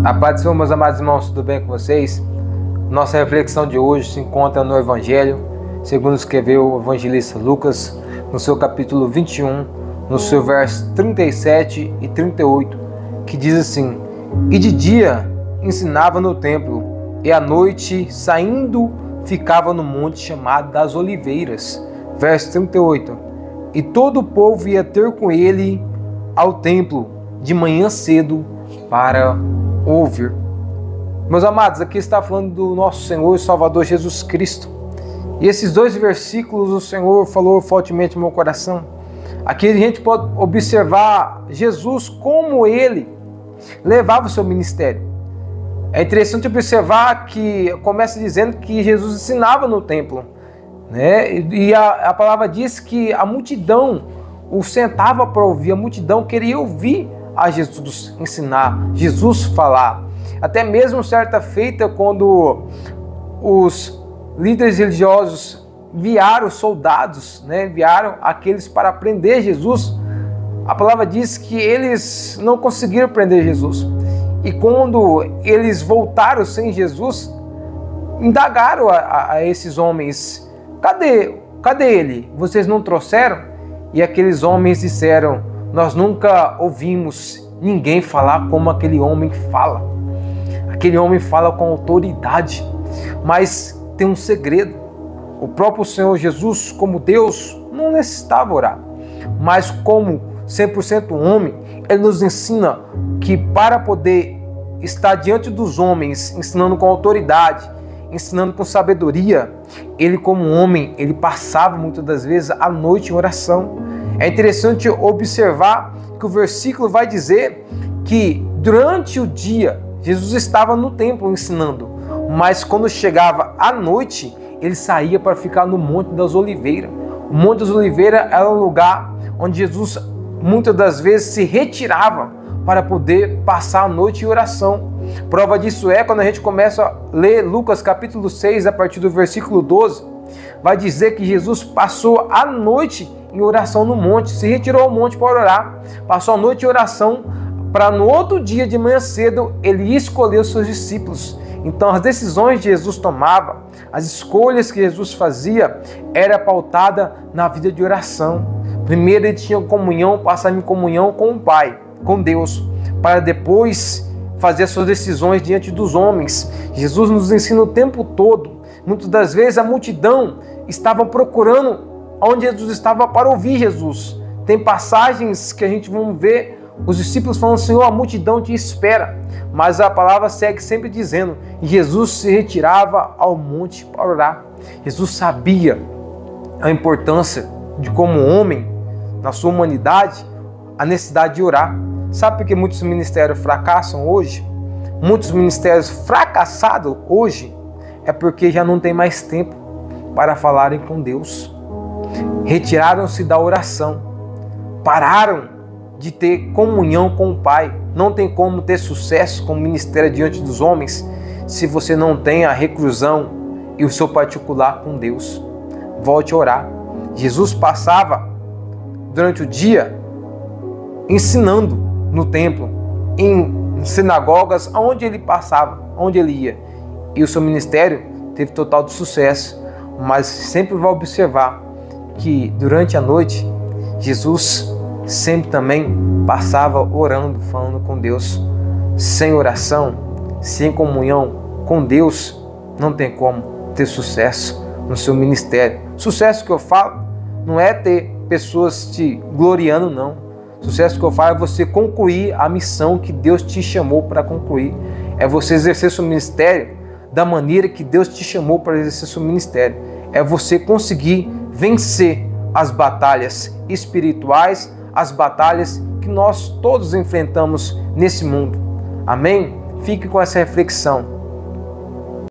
A paz do Senhor, meus amados irmãos, tudo bem com vocês? Nossa reflexão de hoje se encontra no Evangelho, segundo escreveu o evangelista Lucas, no seu capítulo 21, no seu verso 37 e 38, que diz assim: E de dia ensinava no templo, e à noite, saindo, ficava no monte chamado das Oliveiras. Verso 38. E todo o povo ia ter com ele ao templo de manhã cedo para ouvir. Meus amados, aqui está falando do nosso Senhor e Salvador Jesus Cristo. E esses dois versículos o Senhor falou fortemente no meu coração. Aqui a gente pode observar Jesus como ele levava o seu ministério. É interessante observar que começa dizendo que Jesus ensinava no templo, né? E a palavra diz que a multidão o sentava para ouvir, a multidão queria ouvir a Jesus ensinar, Jesus falar. Até mesmo certa feita, quando os líderes religiosos enviaram soldados, né, enviaram aqueles para prender Jesus, a palavra diz que eles não conseguiram prender Jesus. E quando eles voltaram sem Jesus, indagaram a esses homens: Cadê ele? Vocês não trouxeram? E aqueles homens disseram: Nós nunca ouvimos ninguém falar como aquele homem fala. Aquele homem fala com autoridade, mas tem um segredo. O próprio Senhor Jesus, como Deus, não necessitava orar, mas como 100% homem, ele nos ensina que para poder estar diante dos homens, ensinando com autoridade, ensinando com sabedoria, ele como homem, ele passava muitas das vezes a noite em oração. É interessante observar que o versículo vai dizer que durante o dia Jesus estava no templo ensinando, mas quando chegava à noite, ele saía para ficar no Monte das Oliveiras. O Monte das Oliveiras era um lugar onde Jesus muitas das vezes se retirava para poder passar a noite em oração. Prova disso é quando a gente começa a ler Lucas capítulo 6, a partir do versículo 12, vai dizer que Jesus passou a noite em oração no monte, se retirou ao monte para orar, passou a noite em oração, para no outro dia de manhã cedo ele escolher os seus discípulos. Então as decisões que Jesus tomava, as escolhas que Jesus fazia, era pautada na vida de oração. Primeiro ele tinha comunhão, passava em comunhão com o Pai, com Deus, para depois fazer as suas decisões diante dos homens. Jesus nos ensina o tempo todo. Muitas das vezes a multidão estava procurando onde Jesus estava para ouvir Jesus. Tem passagens que a gente vai ver os discípulos falando: Senhor, a multidão te espera. Mas a palavra segue sempre dizendo: Jesus se retirava ao monte para orar. Jesus sabia a importância de, como homem, na sua humanidade, a necessidade de orar. Sabe por que muitos ministérios fracassam hoje? Muitos ministérios fracassados hoje é porque já não tem mais tempo para falarem com Deus. Retiraram-se da oração, pararam de ter comunhão com o Pai. Não tem como ter sucesso como ministério diante dos homens se você não tem a reclusão e o seu particular com Deus. Volte a orar. Jesus passava durante o dia ensinando no templo, em sinagogas, aonde ele passava, onde ele ia. E o seu ministério teve total de sucesso. Mas sempre vai observar que durante a noite, Jesus sempre também passava orando, falando com Deus. Sem oração, sem comunhão com Deus, não tem como ter sucesso no seu ministério. Sucesso que eu falo não é ter pessoas te gloriando, não. Sucesso que eu falo é você concluir a missão que Deus te chamou para concluir. É você exercer seu ministério da maneira que Deus te chamou para exercer seu ministério. É você conseguir vencer as batalhas espirituais, as batalhas que nós todos enfrentamos nesse mundo. Amém? Fique com essa reflexão.